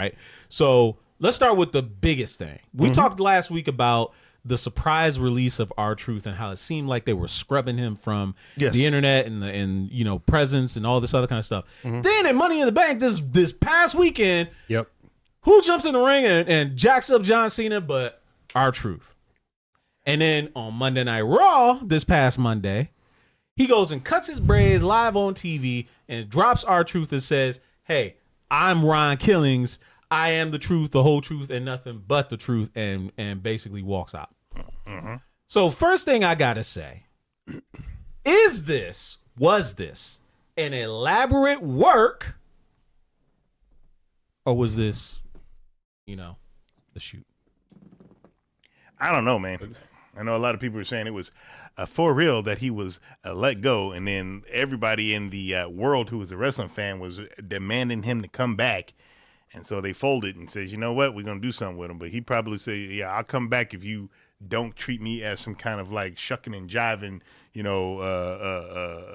right? So let's start with the biggest thing. We talked last week about the surprise release of R-Truth and how it seemed like they were scrubbing him from the internet and you know, presence and all this other kind of stuff. Then in Money in the Bank this past weekend, who jumps in the ring and jacks up John Cena but R-Truth? And then on Monday Night Raw this past Monday, he goes and cuts his braids live on TV and drops R-Truth and says, "Hey, I'm Ron Killings. I am the truth, the whole truth, and nothing but the truth," and basically walks out. So first thing I gotta say, was this an elaborate work, or was this, you know, the shoot? I don't know, man. I know a lot of people are saying it was for real that he was let go, and then everybody in the world who was a wrestling fan was demanding him to come back. And so they folded and says, you know what, we're going to do something with him. But he probably said, yeah, I'll come back if you don't treat me as some kind of like shucking and jiving, you know,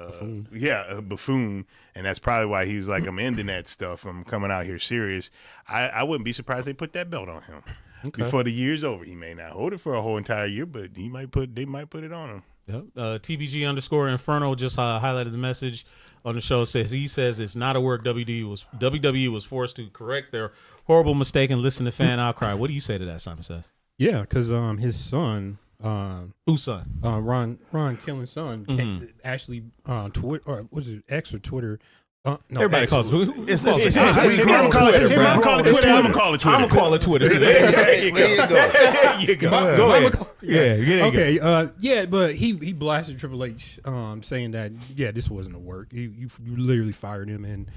buffoon. A buffoon. And that's probably why he was like, I'm ending that stuff. I'm coming out here serious. I wouldn't be surprised they put that belt on him before the year's over. He may not hold it for a whole entire year, but they might put it on him. Yep. TBG_Inferno just highlighted the message on the show. He says it's not a work. WWE was forced to correct their horrible mistake and listen to fan outcry. What do you say to that, Simon Says? Yeah, because his son, whose son? Ron Killing's son, actually Twitter, or was it X or Twitter? No, everybody calls it. I'm gonna call it Twitter. There you go. Go ahead. Yeah, but he blasted Triple H, saying that this wasn't a work. You literally fired him, and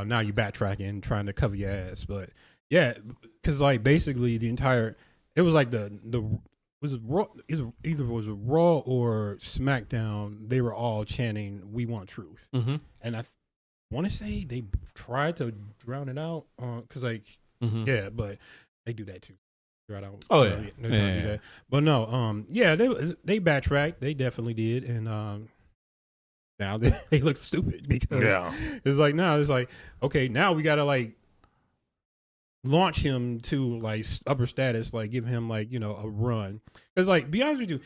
now you backtracking, trying to cover your ass. But yeah, because like basically the entire, it was like was it Raw? Either was it Raw or SmackDown? They were all chanting, "We want truth," and I want to say they tried to drown it out because but they do that too. Drown out. Oh yeah, do that. But no, they backtracked. They definitely did, and now they look stupid because it's like okay, now we gotta like launch him to like upper status, like give him like, you know, a run. Because like, be honest with you,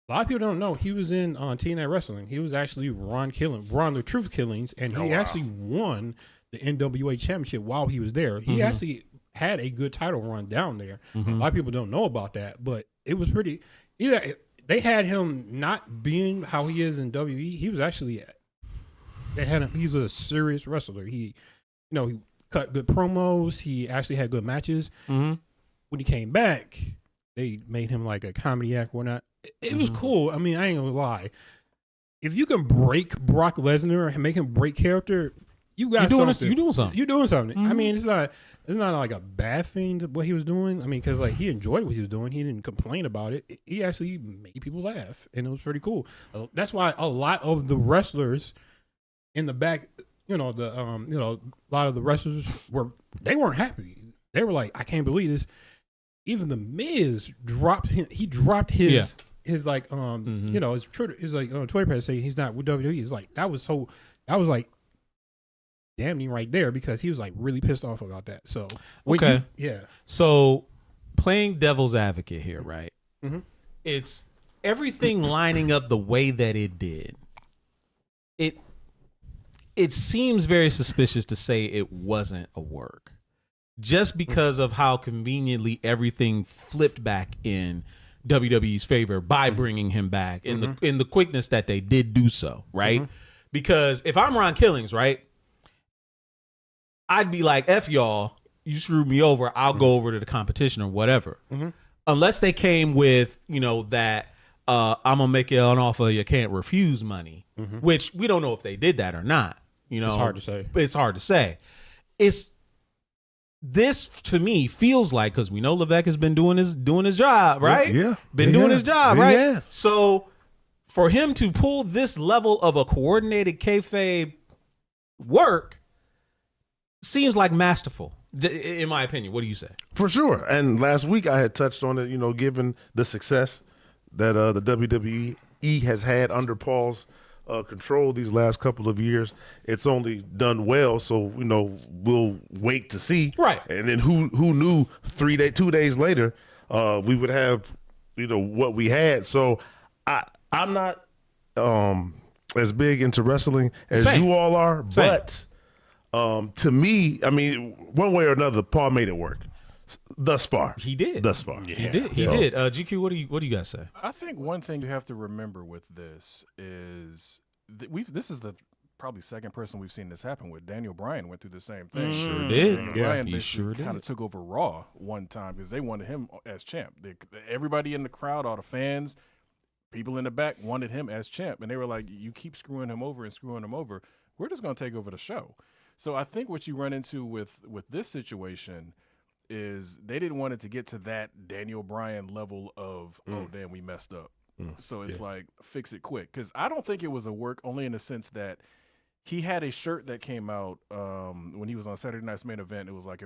a lot of people don't know he was in TNA Wrestling. He was actually Ron the Truth Killings, and he actually won the NWA Championship while he was there. He actually had a good title run down there. A lot of people don't know about that, but it was pretty. Yeah, they had him not being how he is in WWE. He was actually he was a serious wrestler. He cut good promos. He actually had good matches. When he came back, they made him like a comedy act or whatnot. It was cool. I mean, I ain't gonna lie. If you can break Brock Lesnar and make him break character, you're doing something. I mean, it's not like a bad thing what he was doing. I mean, because like he enjoyed what he was doing. He didn't complain about it. He actually made people laugh, and it was pretty cool. That's why a lot of the wrestlers in the back, a lot of the wrestlers weren't happy. They were like, I can't believe this. Even the Miz dropped his his like his Twitter page saying he's not with WWE. He's like that was like damn near right there, because he was like really pissed off about that. So So playing devil's advocate here, right? It's everything lining up the way that it did. It seems very suspicious to say it wasn't a work, just because of how conveniently everything flipped back in WWE's favor by bringing him back in the quickness that they did do so, right? Because if I'm Ron Killings, right, I'd be like, F y'all, you screwed me over, I'll go over to the competition or whatever. Unless they came with, that I'm gonna make you an offer you can't refuse money, which we don't know if they did that or not. It's hard to say. It's hard to say. This to me feels like, because we know Levesque has been doing his job, right? Doing his job, right? Yes. So for him to pull this level of a coordinated kayfabe work seems like masterful, in my opinion. What do you say? For sure. And last week I had touched on it, given the success that the WWE has had under Paul's control these last couple of years, it's only done well. So we'll wait to see. Right. And then who knew 2 days later we would have what we had. So I'm not as big into wrestling as you all are, but to me, I mean, one way or another, Paul made it work. Thus far, he did. Thus far, he did. He did. GQ, what do you guys say? I think one thing you have to remember with this is this is the probably second person we've seen this happen with. Daniel Bryan went through the same thing. Sure did. Bryan he sure did. Kind of took over Raw one time because they wanted him as champ. Everybody in the crowd, all the fans, people in the back wanted him as champ, and they were like, "You keep screwing him over and screwing him over. We're just going to take over the show." So I think what you run into with this situation is they didn't want it to get to that Daniel Bryan level of, oh, damn, we messed up. So it's like, fix it quick. Because I don't think it was a work only in the sense that he had a shirt that came out when he was on Saturday Night's Main Event. It was like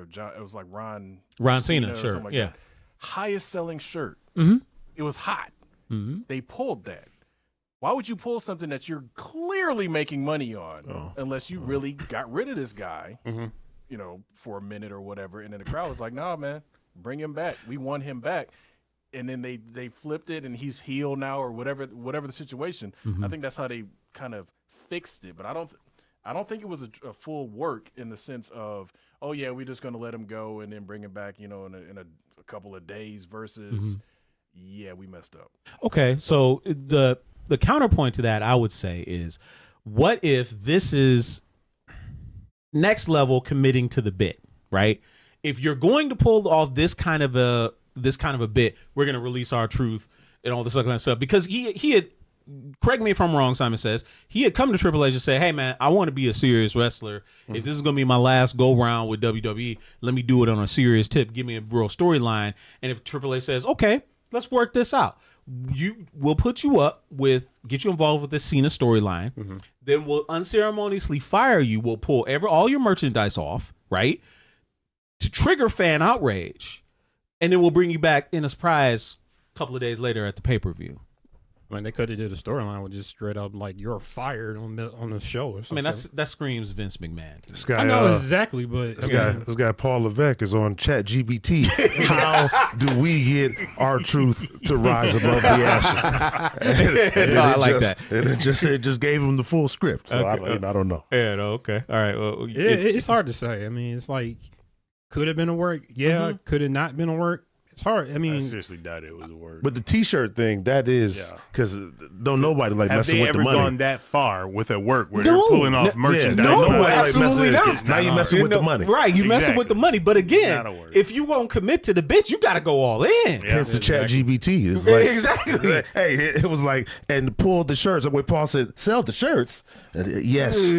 Ron Cena shirt. Like that. Highest selling shirt. Mm-hmm. It was hot. Mm-hmm. They pulled that. Why would you pull something that you're clearly making money on unless you really got rid of this guy? Mm-hmm. For a minute or whatever, and then the crowd was like, "Nah, man, bring him back. We want him back." And then they flipped it, and he's heel now, or whatever the situation. Mm-hmm. I think that's how they kind of fixed it. But I don't think it was a full work in the sense of, oh yeah, we're just going to let him go and then bring him back, in a couple of days. Versus, yeah, we messed up. Okay, so the counterpoint to that, I would say, is what if this is next level committing to the bit, right? If you're going to pull off this kind of a bit, we're going to release our truth and all this other kind of stuff. Because he had, correct me if I'm wrong, Simon says, he had come to Triple H and say, hey man, I want to be a serious wrestler. If this is going to be my last go round with WWE, let me do it on a serious tip. Give me a real storyline. And if Triple H says, okay, let's work this out. We'll put you up get you involved with the Cena storyline. Then we'll unceremoniously fire you. We'll pull all your merchandise off, right? To trigger fan outrage. And then we'll bring you back in a surprise a couple of days later at the pay-per-view. I mean, they could have did a storyline with just straight up like you're fired on the show or something. I mean, that screams Vince McMahon. This guy, I know exactly, but this guy Paul Levesque is on ChatGPT. How do we get our truth to rise above the ashes? And I like that. And it just gave him the full script. So I don't know. Yeah, no, okay, all right. Well, it's hard to say. I mean, it's like, could have been a work. Yeah, could have not been a work. It's hard. I mean, I seriously doubt it was a word. But the T-shirt thing, that is because don't nobody like messing with the money. Have they ever gone that far with a work where they're pulling off merchandise? No, absolutely not. Now you're messing with the money, right? You messing with the money. But again, if you won't commit to the bitch, you got to go all in. Hence the ChatGPT is like exactly. Hey, it was like and pull the shirts. Where Paul said, "Sell the shirts." Yes.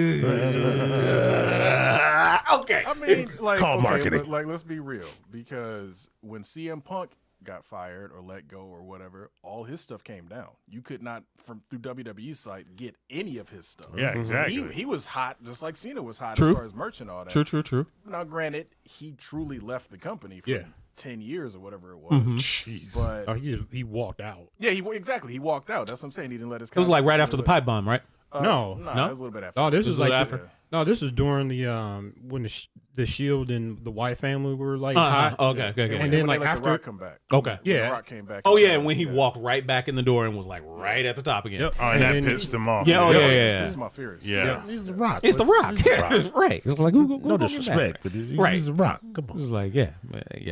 Okay. I mean, like, call marketing. But, like, let's be real, because when CM Punk got fired or let go or whatever, all his stuff came down. You could not, through WWE's site, get any of his stuff. Yeah, exactly. He was hot, just like Cena was hot True. as far as merch and all that. True. Now, granted, he truly left the company for 10 years or whatever it was. Jeez. But he walked out. yeah, he walked out. That's what I'm saying. He didn't let his. It was like right after the pipe bomb, right? No, it was a little bit after. Oh, this was like after. No, this was during the when the Shield and the White family were like hot. Okay. And then like they let after The Rock come back. Okay. When Yeah. The Rock came back. Oh yeah, when he walked right back in the door and was like right at the top again. Yep. Oh, and that pissed him off. Yeah. This is my fears. Yeah. He's the Rock. It's the Rock. Yeah, right. It's like No disrespect, but he's the Rock. Come on. It was like, yeah,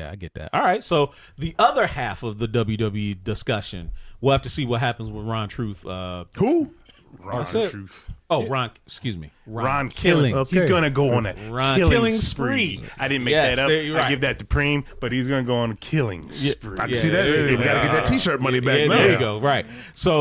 I get that. All right, so the other half of the WWE discussion, we'll have to see what happens with Ron Truth. Who? Ron Truth. Oh, Ron. Excuse me. Ron Killing. Okay. He's gonna go on a killing spree. I didn't make Yes, that up. you're right. I give that to Preem, but he's gonna go on a killing spree. I can see that. We gotta get that T-shirt money back. Yeah, now. there you go. Right. So